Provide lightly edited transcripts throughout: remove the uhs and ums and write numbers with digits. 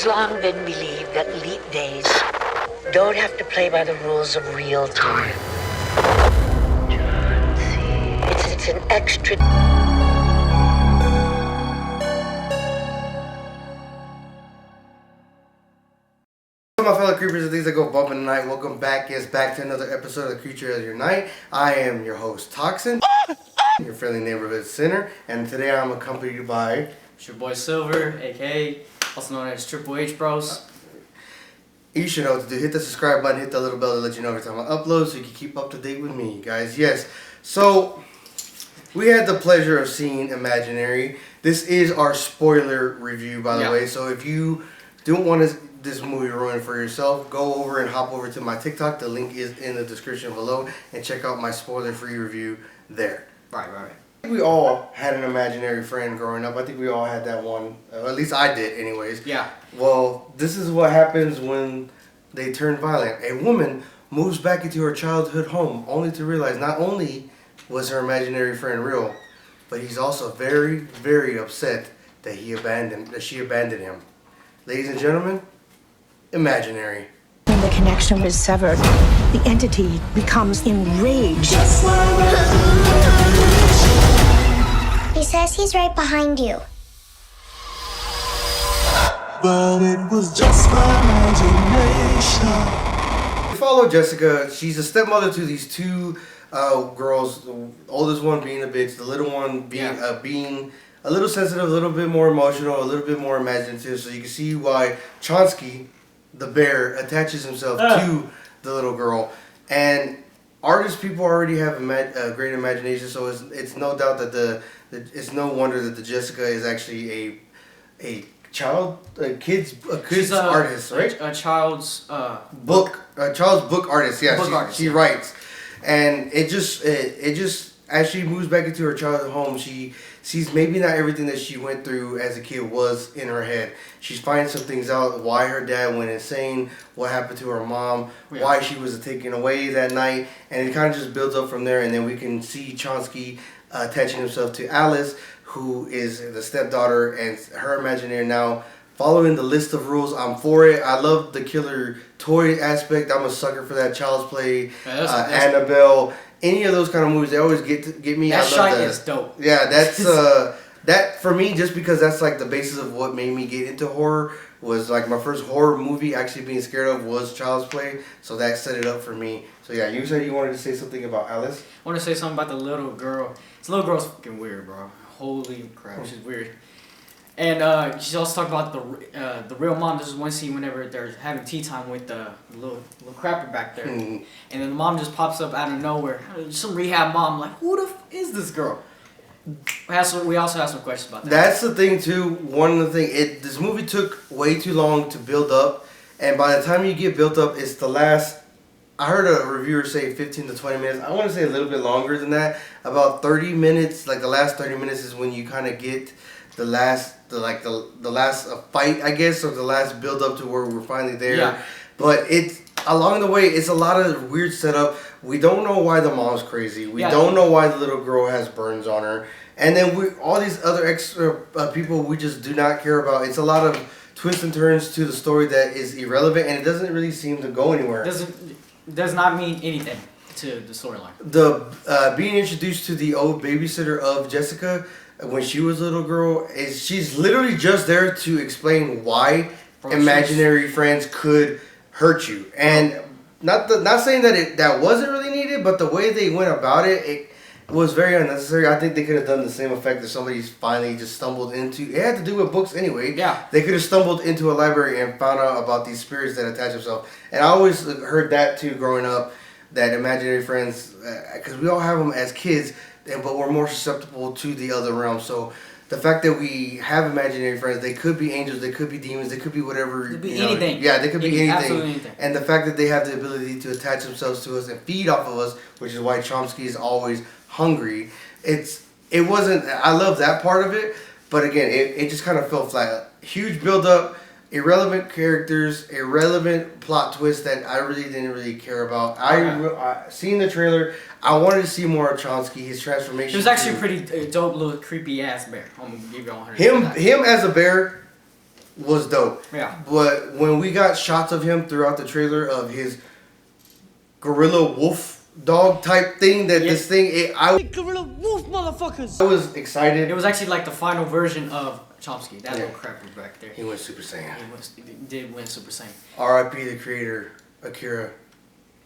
has long been believed that leap days don't have to play by the rules of real time. It's an extra... My fellow creepers and things that go bump in the night, welcome back to another episode of The Creature of Your Night. I am your host, Toxin, your friendly neighborhood sinner, and today I'm accompanied by... It's your boy Silver, aka also known as TripleHBros. You should know what to do. Hit the subscribe button, hit the little bell to let you know every time I upload so you can keep up to date with me, guys. Yes, so we had the pleasure of seeing Imaginary. This is our spoiler review, by the way, so if you don't want this movie ruined for yourself, go over and hop over to my TikTok. The link is in the description below, and check out my spoiler-free review there. Right. I think we all had an imaginary friend growing up. I think we all had that one. At least I did, anyways. Yeah. Well, this is what happens when they turn violent. A woman moves back into her childhood home, only to realize not only was her imaginary friend real, but he's also very, very upset that she abandoned him. Ladies and gentlemen, Imaginary. When the connection is severed, the entity becomes enraged. He says he's right behind you. But it was just my imagination. We follow Jessica. She's a stepmother to these two girls. The oldest one being a bitch, the little one being being a little sensitive, a little bit more emotional, a little bit more imaginative. So you can see why Chomsky, the bear, attaches himself to the little girl. And artist people already have a great imagination, so it's no doubt that it's no wonder that the Jessica is actually a kid's artist, right? A child's book artist. Yeah, book artist, she writes, and it just as she moves back into her childhood home, she sees maybe not everything that she went through as a kid was in her head. She's finding some things out, why her dad went insane, what happened to her mom, why she was taken away that night, and it kind of just builds up from there. And then we can see Chomsky attaching himself to Alice, who is the stepdaughter, and her imaginary now following the list of rules. I'm for it. I love the killer toy aspect. I'm a sucker for that. Child's Play, Annabelle, any of those kind of movies, they always get me. That shite is dope. Yeah, that's that for me, just because that's like the basis of what made me get into horror. Was like my first horror movie actually being scared of was Child's Play, so that set it up for me. So yeah, you said you wanted to say something about Alice. I want to say something about the little girl. This little girl's fucking weird, bro. Holy crap, she's weird. And she's also talked about the real mom. This is one scene whenever they're having tea time with the little crapper back there, and then the mom just pops up out of nowhere. Some rehab mom, like, who the is this girl? We also have some questions about that. That's the thing too. One of the things, this movie took way too long to build up, and by the time you get built up, it's the last. I heard a reviewer say 15 to 20 minutes. I want to say a little bit longer than that. About 30 minutes. Like the last 30 minutes is when you kind of get the last fight, I guess, or the last build up to where we're finally there. Yeah. But it's along the way, it's a lot of weird setup. We don't know why the mom's crazy. We don't know why the little girl has burns on her. And then all these other extra people we just do not care about. It's a lot of twists and turns to the story that is irrelevant, and it doesn't really seem to go anywhere. Does not mean anything to the storyline. The being introduced to the old babysitter of Jessica when she was a little girl, she's literally just there to explain why imaginary friends could hurt you. And not saying that that wasn't really needed, but the way they went about it was very unnecessary. I think they could have done the same effect if somebody's finally just stumbled into... It had to do with books anyway. Yeah. They could have stumbled into a library and found out about these spirits that attach themselves. And I always heard that too growing up, that imaginary friends, because we all have them as kids, but we're more susceptible to the other realm. So the fact that we have imaginary friends, they could be angels, they could be demons, they could be whatever. They could be anything. Yeah, they could be anything. Absolutely anything. And the fact that they have the ability to attach themselves to us and feed off of us, which is why Chomsky is always hungry. It wasn't. I love that part of it, but again, it just kind of fell flat. Huge build up, irrelevant characters, irrelevant plot twist that I really didn't care about. I seen the trailer. I wanted to see more of Chomsky, his transformation. He was actually a pretty dope little creepy ass bear. I'm gonna give you 100. Him as a bear, was dope. Yeah. But when we got shots of him throughout the trailer of his gorilla wolf dog type thing, this thing, Gorilla wolf motherfuckers. I was excited. It was actually like the final version of Chomsky. That little crap was back there. He went Super Saiyan. He did win Super Saiyan. R.I.P. the creator, Akira.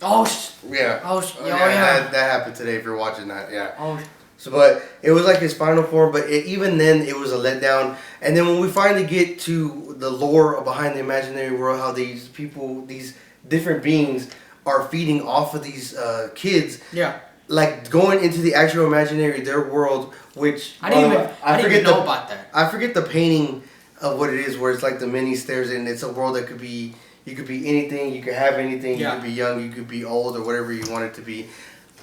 Oh, yeah. Yeah. That happened today if you're watching that. Yeah. Oh. So, but it was like his final form, but even then it was a letdown. And then when we finally get to the lore behind the imaginary world, how these people, these different beings are feeding off of these kids. Yeah. Like going into the actual imaginary, their world, which I didn't even know about that. I forget the painting of what it is, where it's like the mini stairs, and it's a world that could be, you could be anything, you could have anything, you could be young, you could be old, or whatever you want it to be.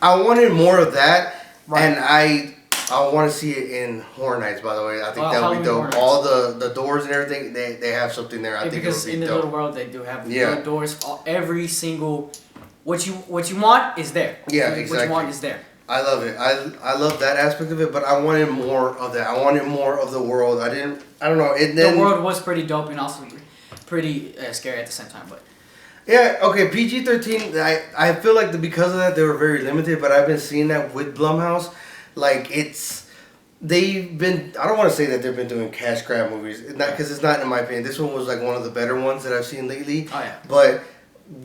I wanted more of that, and I want to see it in Horror Nights. By the way, I think that would be dope. All the doors and everything, they have something there. I think because in the dope. little world they do have the doors. Every single what you want is there. Yeah, exactly. What you want is there. I love it. I love that aspect of it, but I wanted more of that. I wanted more of the world. I don't know. The world was pretty dope and also pretty scary at the same time, but. Yeah, okay, PG-13, I feel like because of that, they were very limited, but I've been seeing that with Blumhouse. Like, they've been, I don't want to say that they've been doing cash grab movies, because it's not in my opinion. This one was like one of the better ones that I've seen lately. Oh, yeah. But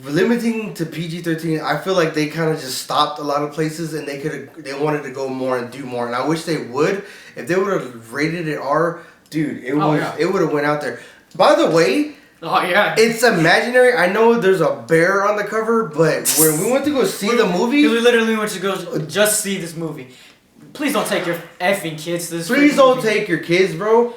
limiting to PG-13, I feel like they kind of just stopped a lot of places, and they wanted to go more and do more. And I wish they would. If they would have rated it R, dude, it would have went out there. By the way, oh yeah, it's imaginary. I know there's a bear on the cover, but when we went to go see the movie, we literally went to go just see this movie. Please don't take your effing kids to this. Please don't take your kids, bro.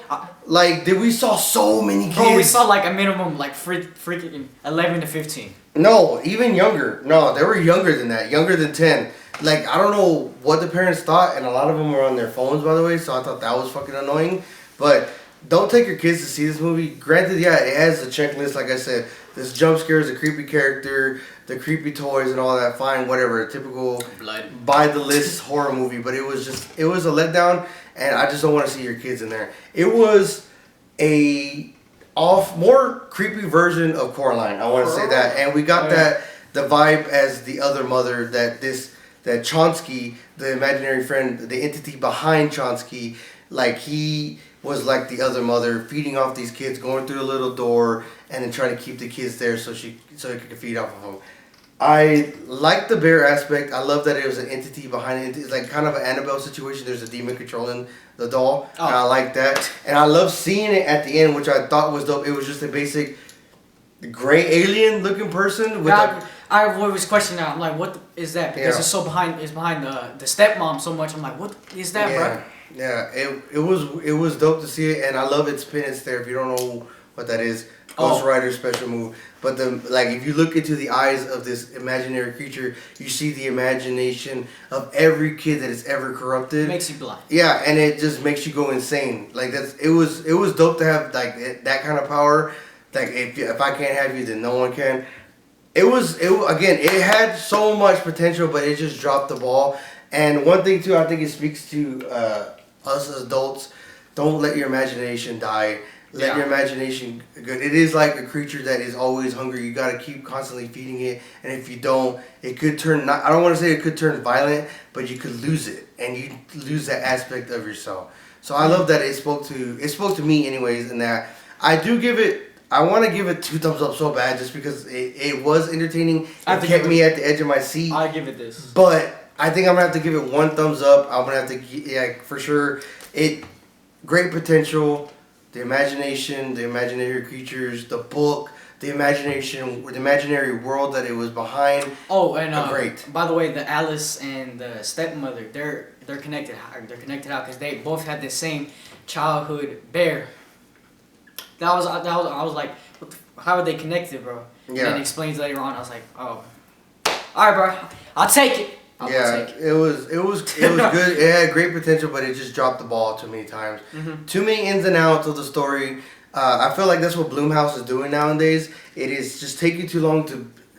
Like, we saw so many kids. Bro, we saw like a minimum like freaking 11 to 15. No, even younger. No, they were younger than that. Younger than 10. Like, I don't know what the parents thought, and a lot of them were on their phones, by the way, so I thought that was fucking annoying. But don't take your kids to see this movie. Granted, yeah, it has a checklist, like I said. This jump scare is a creepy character, the creepy toys and all that, fine, whatever. A typical by-the-list horror movie. But it was a letdown, and I just don't want to see your kids in there. It was more creepy version of Coraline, I want to say that. And we got the vibe as the other mother, that Chomsky, the imaginary friend, the entity behind Chomsky, like he was like the other mother, feeding off these kids, going through a little door, and then trying to keep the kids there so he could feed off of them. I like the bear aspect. I love that it was an entity behind it. It's like kind of an Annabelle situation. There's a demon controlling the doll, and I like that. And I love seeing it at the end, which I thought was dope. It was just a basic gray alien looking person with I was questioning that. I'm like, what is that? Because it's behind the stepmom so much. I'm like, what is that, bro? Yeah, it was dope to see it, and I love its penance there. If you don't know what that is, Ghost Rider special move. But if you look into the eyes of this imaginary creature, you see the imagination of every kid that is ever corrupted. It makes you blind. Yeah, and it just makes you go insane. Like it was dope to have like that kind of power. Like if I can't have you, then no one can. It had so much potential, but it just dropped the ball. And one thing too, I think it speaks to us as adults. Don't let your imagination die. Let your imagination go. It is like a creature that is always hungry. You got to keep constantly feeding it. And if you don't, it could turn, I don't want to say it could turn violent, but you could lose it. And you lose that aspect of yourself. So I love that it spoke to me anyways, in that I want to give it 2 thumbs up so bad, just because it was entertaining. It kept me at the edge of my seat. I give it this. But I think I'm going to have to give it 1 thumbs up. I'm going to have to, for sure. Great potential. The imagination, the imaginary creatures, the book, the imaginary world that it was behind. Oh, and great. By the way, the Alice and the stepmother, they're connected. They're connected out because they both had the same childhood bear. I was like, how are they connected, bro? Yeah. And then it explains later on. I was like, oh, all right, bro, I'll take it. It was good. It had great potential, but it just dropped the ball too many times. Mm-hmm. Too many ins and outs of the story. I feel like that's what Blumhouse is doing nowadays. It is just taking too long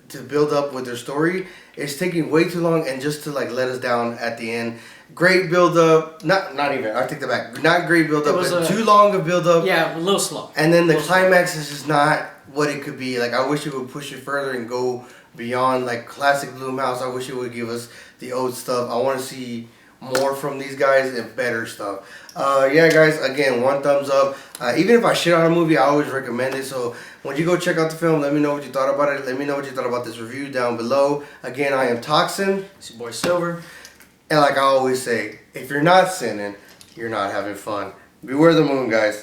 to build up with their story. It's taking way too long, and just to like let us down at the end. great build up. Not even. I take that back. Not great build up. But too long of build up. Yeah, a little slow. And then the climax is just not what it could be. Like I wish it would push it further and go beyond like classic Blumhouse. I wish it would give us the old stuff. I want to see more from these guys and better stuff. Yeah, guys. Again, 1 thumbs up. Even if I shit on a movie, I always recommend it. So when you go check out the film, let me know what you thought about it. Let me know what you thought about this review down below. Again, I am Toxin. It's your boy Silver. And like I always say, if you're not sinning, you're not having fun. Beware the moon, guys.